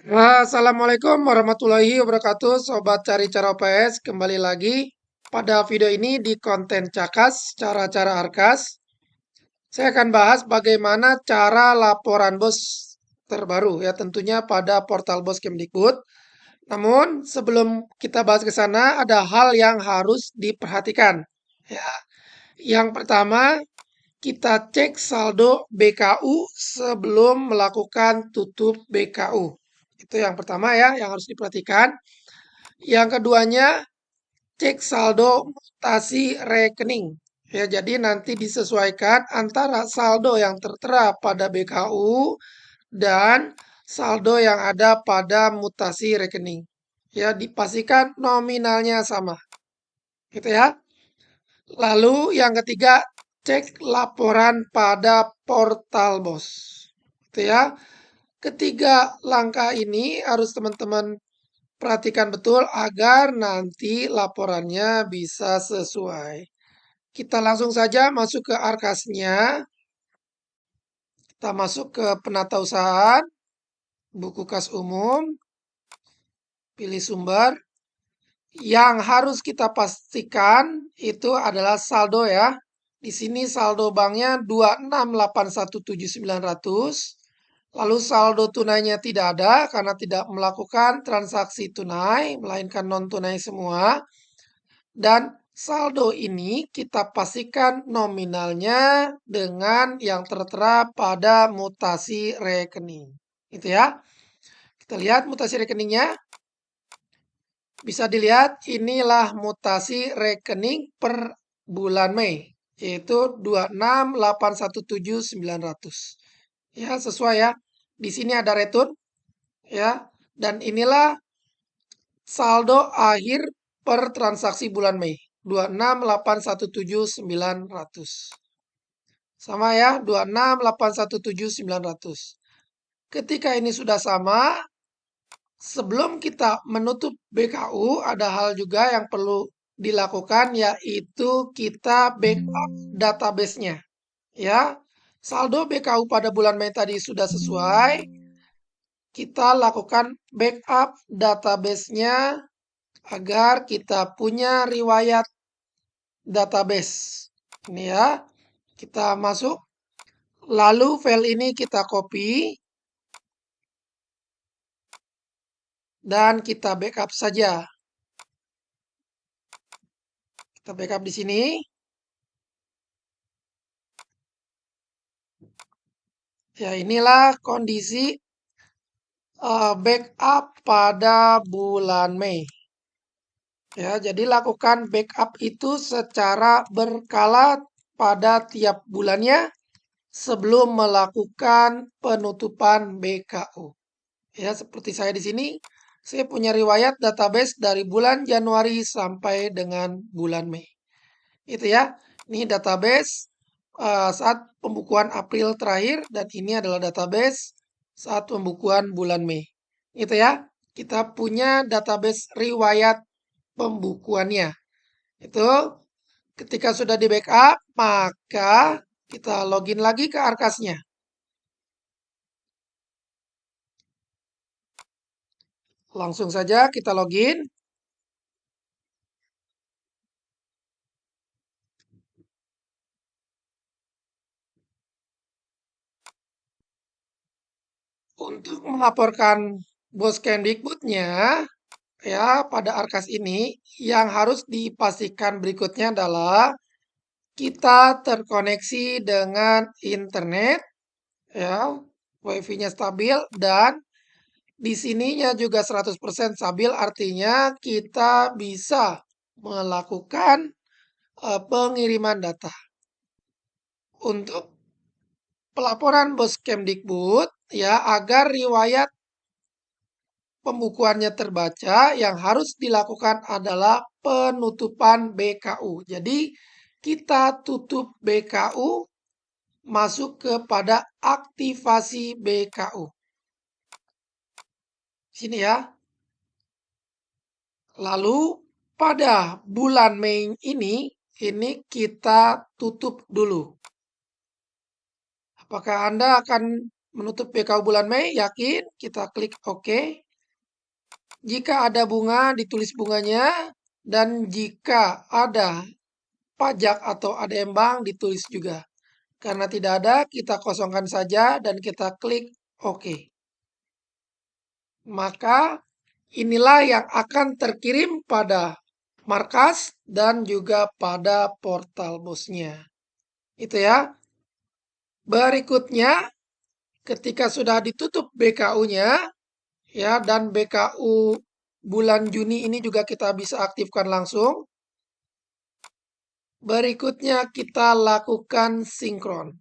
Assalamualaikum warahmatullahi wabarakatuh, Sobat Cari Cara OPS. Kembali lagi pada video ini di konten Cakas, cara-cara Arkas. Saya akan bahas bagaimana cara laporan BOS terbaru ya, tentunya pada portal BOS Kemdikbud. Namun sebelum kita bahas ke sana, ada hal yang harus diperhatikan. Ya, yang pertama, kita cek saldo BKU sebelum melakukan tutup BKU. Itu yang pertama ya, yang harus diperhatikan. Yang keduanya, cek saldo mutasi rekening. Ya, jadi nanti disesuaikan antara saldo yang tertera pada BKU dan saldo yang ada pada mutasi rekening. Ya, dipastikan nominalnya sama. Gitu ya. Lalu yang ketiga, cek laporan pada portal BOS. Gitu ya. Ketiga langkah ini harus teman-teman perhatikan betul agar nanti laporannya bisa sesuai. Kita langsung saja masuk ke arkasnya. Kita masuk ke penatausahaan, buku kas umum, pilih sumber. Yang harus kita pastikan itu adalah saldo ya. Di sini saldo banknya 26817900. Lalu saldo tunainya tidak ada karena tidak melakukan transaksi tunai, melainkan non tunai semua. Dan saldo ini kita pastikan nominalnya dengan yang tertera pada mutasi rekening. Itu ya. Kita lihat mutasi rekeningnya. Bisa dilihat inilah mutasi rekening per bulan Mei, yaitu 26817900. Ya, sesuai ya. Di sini ada return ya. Dan inilah saldo akhir per transaksi bulan Mei, 26817900. Sama ya, 26817900. Ketika ini sudah sama, sebelum kita menutup BKU, ada hal juga yang perlu dilakukan, yaitu kita backup database-nya. Ya, saldo BKU pada bulan Mei tadi sudah sesuai. Kita lakukan backup database-nya agar kita punya riwayat database. Ini ya, kita masuk. Lalu file ini kita copy dan kita backup saja. Kita backup di sini. Ya, inilah kondisi backup pada bulan Mei. Ya, jadi lakukan backup itu secara berkala pada tiap bulannya sebelum melakukan penutupan BKU. Ya, seperti saya di sini, saya punya riwayat database dari bulan Januari sampai dengan bulan Mei. Itu ya. Ini database saat pembukuan April terakhir dan ini adalah database saat pembukuan bulan Mei. Itu ya. Kita punya database riwayat pembukuannya. Itu ketika sudah di backup, maka kita login lagi ke arkasnya. Langsung saja kita login. Untuk melaporkan bos Kemdikbudnya, ya pada arkas ini yang harus dipastikan berikutnya adalah kita terkoneksi dengan internet, ya, wifi-nya stabil dan di sininya juga 100% stabil, artinya kita bisa melakukan pengiriman data. Untuk pelaporan bos Kemdikbud ya agar riwayat pembukuannya terbaca, yang harus dilakukan adalah penutupan BKU. Jadi kita tutup BKU, masuk kepada aktivasi BKU. Sini ya. Lalu pada bulan Mei ini kita tutup dulu. Apakah Anda akan menutup BKU bulan Mei, yakin, kita klik OK. Jika ada bunga, ditulis bunganya, dan jika ada pajak atau ADM Bank, ditulis juga. Karena tidak ada, kita kosongkan saja dan kita klik OK. Maka inilah yang akan terkirim pada markas dan juga pada portal bosnya. Itu ya. Berikutnya, ketika sudah ditutup BKU-nya, ya, dan BKU bulan Juni ini juga kita bisa aktifkan langsung. Berikutnya kita lakukan sinkron.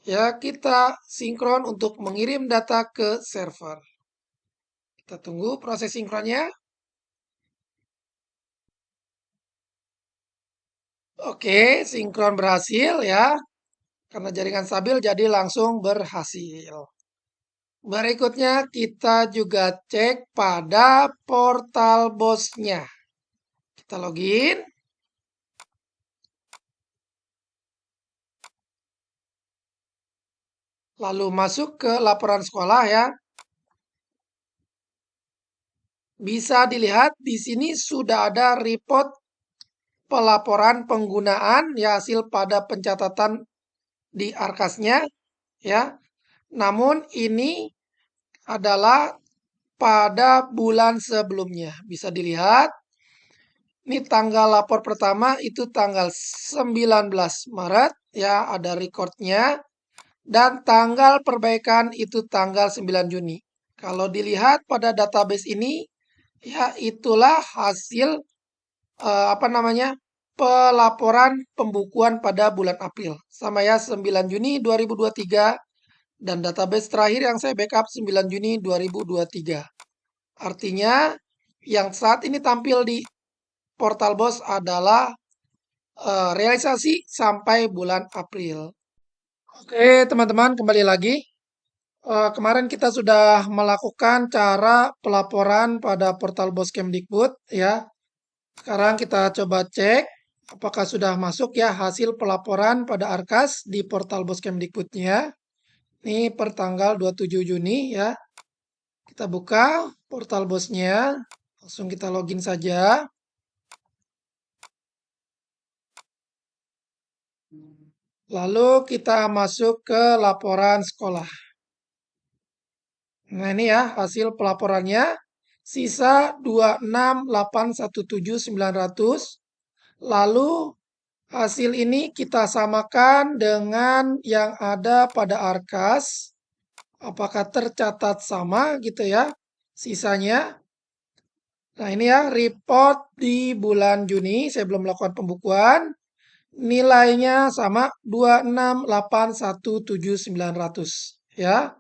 Ya, kita sinkron untuk mengirim data ke server. Kita tunggu proses sinkronnya. Oke, sinkron berhasil ya. Karena jaringan stabil jadi langsung berhasil. Berikutnya kita juga cek pada portal bosnya. Kita login. Lalu masuk ke laporan sekolah ya. Bisa dilihat di sini sudah ada report pelaporan penggunaan ya hasil pada pencatatan di arkasnya ya. Namun ini adalah pada bulan sebelumnya. Bisa dilihat. Ini tanggal lapor pertama itu tanggal 19 Maret ya ada recordnya. Dan tanggal perbaikan itu tanggal 9 Juni. Kalau dilihat pada database ini ya itulah hasil apa namanya pelaporan pembukuan pada bulan April. Sama ya 9 Juni 2023 dan database terakhir yang saya backup 9 Juni 2023. Artinya yang saat ini tampil di portal BOS adalah realisasi sampai bulan April. Oke, teman-teman, kembali lagi. Kemarin kita sudah melakukan cara pelaporan pada portal BOS Kemdikbud ya. Sekarang kita coba cek apakah sudah masuk ya hasil pelaporan pada Arkas di portal BOS Kemdikbudnya. Ini per tanggal 27 Juni ya. Kita buka portal BOS-nya. Langsung kita login saja. Lalu kita masuk ke laporan sekolah. Nah ini ya hasil pelaporannya. Sisa 26.817.900. Lalu hasil ini kita samakan dengan yang ada pada Arkas. Apakah tercatat sama gitu ya sisanya. Nah ini ya report di bulan Juni. Saya belum melakukan pembukuan. Nilainya sama 26.817.900 ya.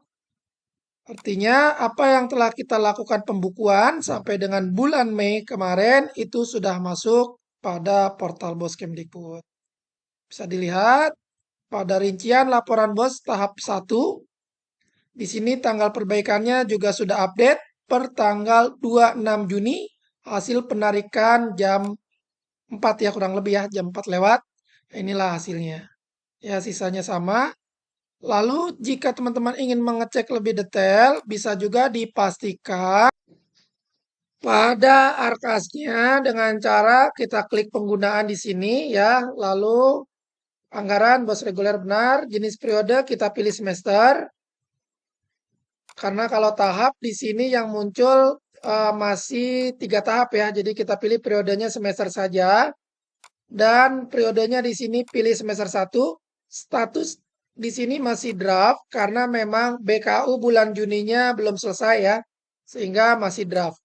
Artinya apa yang telah kita lakukan pembukuan sampai dengan bulan Mei kemarin itu sudah masuk pada portal BOS Kemdikbud. Bisa dilihat pada rincian laporan BOS tahap 1. Di sini tanggal perbaikannya juga sudah update per tanggal 26 Juni. Hasil penarikan jam 4 ya kurang lebih ya jam 4 lewat. Inilah hasilnya. Ya sisanya sama. Lalu jika teman-teman ingin mengecek lebih detail, bisa juga dipastikan pada arkasnya dengan cara kita klik penggunaan di sini ya. Lalu anggaran BOS reguler benar, jenis periode kita pilih semester. Karena kalau tahap di sini yang muncul masih 3 tahap ya. Jadi kita pilih periodenya semester saja. Dan periodenya di sini pilih semester 1. Status di sini masih draft karena memang BKU bulan Juninya belum selesai ya. Sehingga masih draft.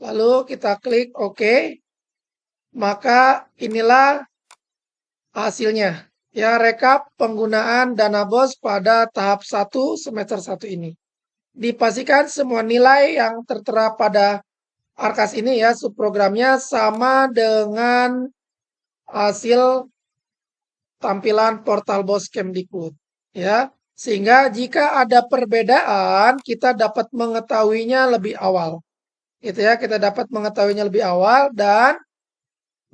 Lalu kita klik OK. Maka inilah hasilnya. Ya, rekap penggunaan dana BOS pada tahap 1 semester 1 ini. Dipastikan semua nilai yang tertera pada Arkas ini ya, subprogramnya sama dengan hasil tampilan portal BOS Kemdikbud ya. Sehingga jika ada perbedaan kita dapat mengetahuinya lebih awal. Gitu ya, kita dapat mengetahuinya lebih awal dan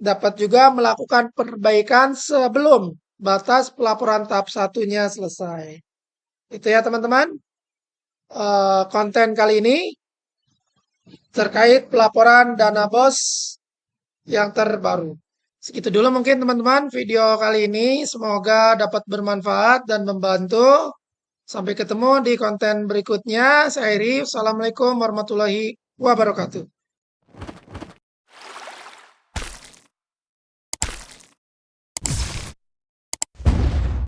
dapat juga melakukan perbaikan sebelum batas pelaporan tahap 1-nya selesai. Itu ya teman-teman. konten kali ini terkait pelaporan dana BOS yang terbaru. Segitu dulu mungkin teman-teman video kali ini. Semoga dapat bermanfaat dan membantu. Sampai ketemu di konten berikutnya. Saya Iri. Assalamualaikum warahmatullahi wabarakatuh.